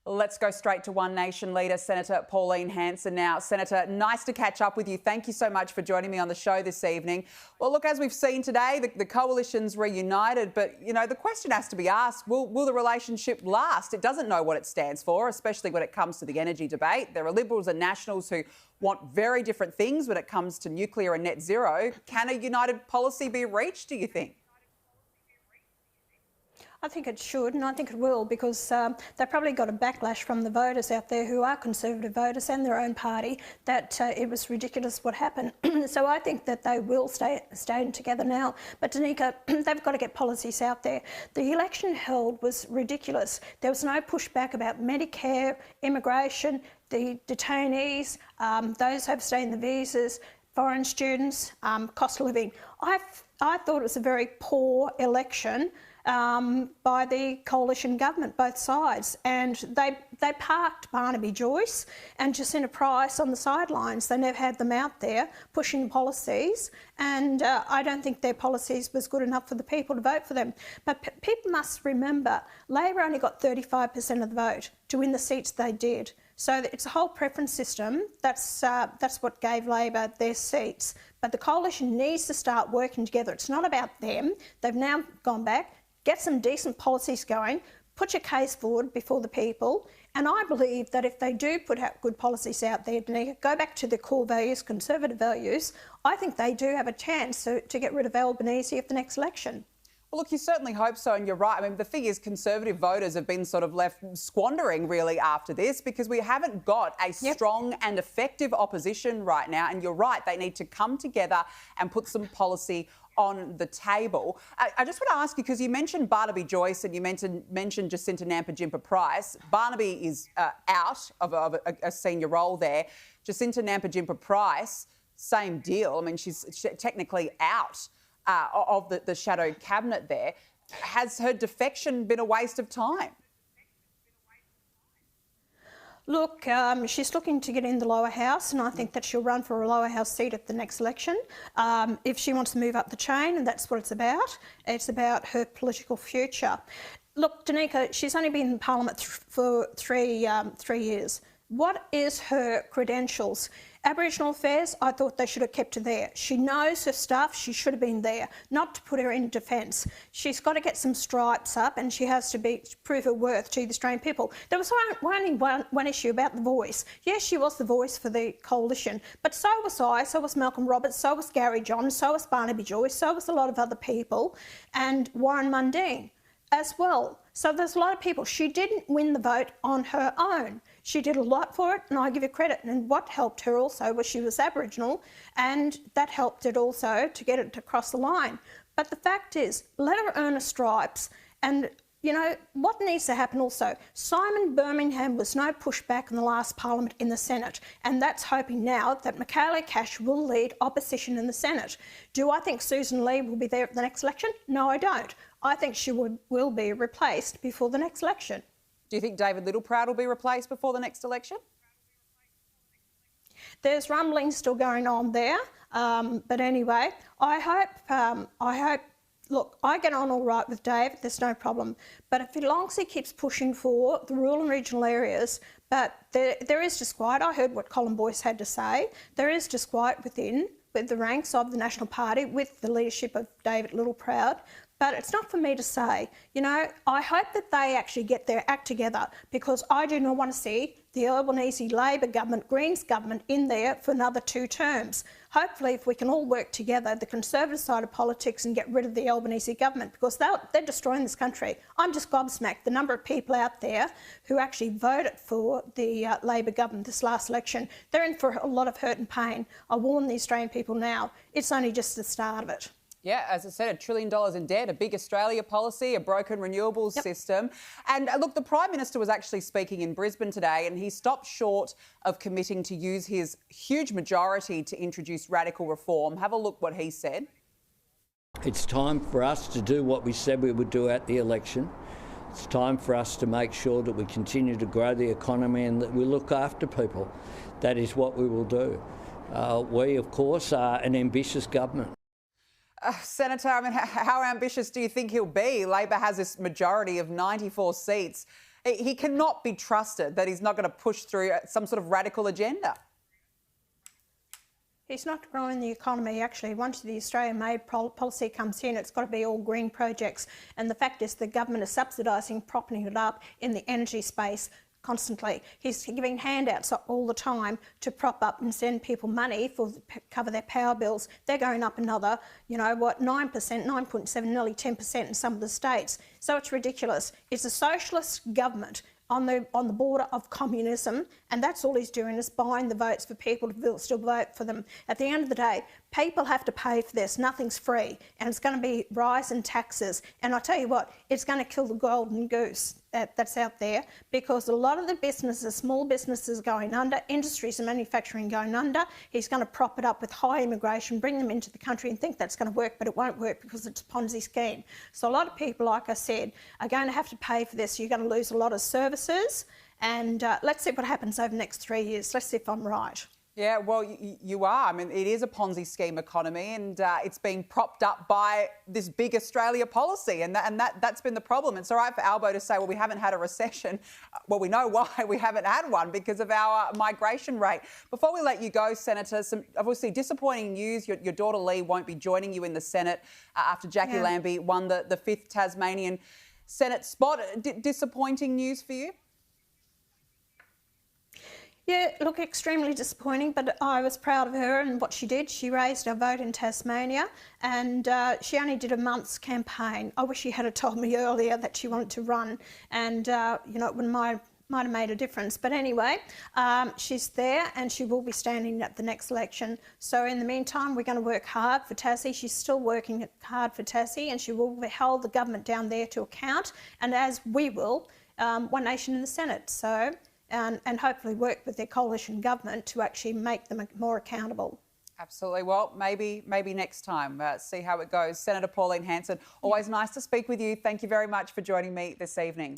Let's go straight to One Nation Leader, Senator Pauline Hanson now. Senator, nice to catch up with you. Thank you so much for joining me on the show this evening. Well, look, as we've seen today, the coalition's reunited, but, you know, the question has to be asked, will the relationship last? It doesn't know what it stands for, especially when it comes to the energy debate. There are Liberals and Nationals who want very different things when it comes to nuclear and net zero. Can a united policy be reached, do you think? I think it should, and I think it will, because they've probably got a backlash from the voters out there who are Conservative voters and their own party that it was ridiculous what happened. So I think that they will stay together now. But Danica, they've got to get policies out there. The election held was ridiculous. There was no pushback about Medicare, immigration, the detainees, those who have stayed in the visas, foreign students, cost of living. I thought it was a very poor election by the coalition government, both sides, and they parked Barnaby Joyce and Jacinta Price on the sidelines. They never had them out there pushing policies, and I don't think their policies was good enough for the people to vote for them. But people must remember, Labor only got 35% of the vote to win the seats they did. So it's a whole preference system. That's what gave Labor their seats. But the coalition needs to start working together. It's not about them. They've now gone back. Get some decent policies going, put your case forward before the people, and I believe that if they do put out good policies out there, go back to the core values, Conservative values, I think they do have a chance to get rid of Albanese at the next election. Well, look, you certainly hope so, and you're right. I mean, the thing is, Conservative voters have been sort of left squandering, really, after this, because we haven't got a strong and effective opposition right now, and you're right, they need to come together and put some policy on the table. I just want to ask you, because you mentioned Barnaby Joyce and you mentioned Jacinta Nampijinpa Price. Barnaby is out of a senior role there. Jacinta Nampijinpa Price, same deal. I mean, she's technically out of the shadow cabinet there. Has her defection been a waste of time? Look, she's looking to get in the lower house, and I think that she'll run for a lower house seat at the next election. If she wants to move up the chain, and that's what it's about her political future. Look, Danica, she's only been in Parliament for three years. What is her credentials? Aboriginal affairs, I thought they should have kept her there. She knows her stuff, she should have been there, not to put her in defence. She's got to get some stripes up, and she has to prove her worth to the Australian people. There was only one issue about the voice. Yes, she was the voice for the coalition, but so was I, so was Malcolm Roberts, so was Gary John, so was Barnaby Joyce, so was a lot of other people, and Warren Mundine as well. So there's a lot of people. She didn't win the vote on her own. She did a lot for it, and I give her credit. And what helped her also was she was Aboriginal, and that helped it also to get it to cross the line. But the fact is, let her earn her stripes. And, you know, what needs to happen also, Simon Birmingham was no pushback in the last Parliament in the Senate, and that's hoping now that Michaela Cash will lead opposition in the Senate. Do I think Susan Lee will be there at the next election? No, I don't. I think she will be replaced before the next election. Do you think David Littleproud will be replaced before the next election? There's rumblings still going on there, but anyway, I hope. Look, I get on all right with Dave. There's no problem. But if as long as he keeps pushing for the rural and regional areas, but there is disquiet. I heard what Colin Boyce had to say. There is disquiet with the ranks of the National Party with the leadership of David Littleproud. But it's not for me to say. You know, I hope that they actually get their act together, because I do not want to see the Albanese Labor government, Greens government in there for another 2 terms. Hopefully, if we can all work together, the Conservative side of politics, and get rid of the Albanese government, because they're destroying this country. I'm just gobsmacked the number of people out there who actually voted for the Labor government this last election. They're in for a lot of hurt and pain. I warn the Australian people now, it's only just the start of it. Yeah, as I said, $1 trillion in debt, a big Australia policy, a broken renewables system. And look, the Prime Minister was actually speaking in Brisbane today, and he stopped short of committing to use his huge majority to introduce radical reform. Have a look what he said. It's time for us to do what we said we would do at the election. It's time for us to make sure that we continue to grow the economy and that we look after people. That is what we will do. We, of course, are an ambitious government. Senator, I mean, how ambitious do you think he'll be? Labor has this majority of 94 seats. He cannot be trusted that he's not going to push through some sort of radical agenda. He's not growing the economy. Actually, once the Australia-made policy comes in, it's got to be all green projects. And the fact is the government is subsidising, propping it up in the energy space constantly. He's giving handouts all the time to prop up and send people money for cover their power bills. They're going up another, 9%, 9.7, nearly 10% in some of the states. So it's ridiculous. It's a socialist government on the border of communism, and that's all he's doing is buying the votes for people to still vote for them. At the end of the day, people have to pay for this. Nothing's free, and it's going to be rise in taxes. And I tell you what, it's going to kill the golden goose that's out there, because a lot of the businesses, small businesses going under, industries and manufacturing going under. He's going to prop it up with high immigration, bring them into the country and think that's going to work, but it won't work because it's a Ponzi scheme. So a lot of people, like I said, are going to have to pay for this. You're going to lose a lot of services, and let's see what happens over the next 3 years. Let's see if I'm right. Yeah, well, you are. I mean, it is a Ponzi scheme economy, and it's being propped up by this big Australia policy, and that's been the problem. It's all right for Albo to say, well, we haven't had a recession. Well, we know why we haven't had one, because of our migration rate. Before we let you go, Senator, some obviously disappointing news. Your daughter Lee won't be joining you in the Senate after Jackie Lambie won the 5th Tasmanian Senate spot. Disappointing news for you? Yeah, look, extremely disappointing, but I was proud of her and what she did. She raised our vote in Tasmania, and she only did a month's campaign. I wish she had told me earlier that she wanted to run, and, it might have made a difference. But anyway, she's there and she will be standing at the next election. So in the meantime, we're going to work hard for Tassie. She's still working hard for Tassie, and she will hold the government down there to account, and as we will, One Nation in the Senate. So... And hopefully work with their coalition government to actually make them more accountable. Absolutely. Well, maybe next time. See how it goes. Senator Pauline Hanson, always nice to speak with you. Thank you very much for joining me this evening.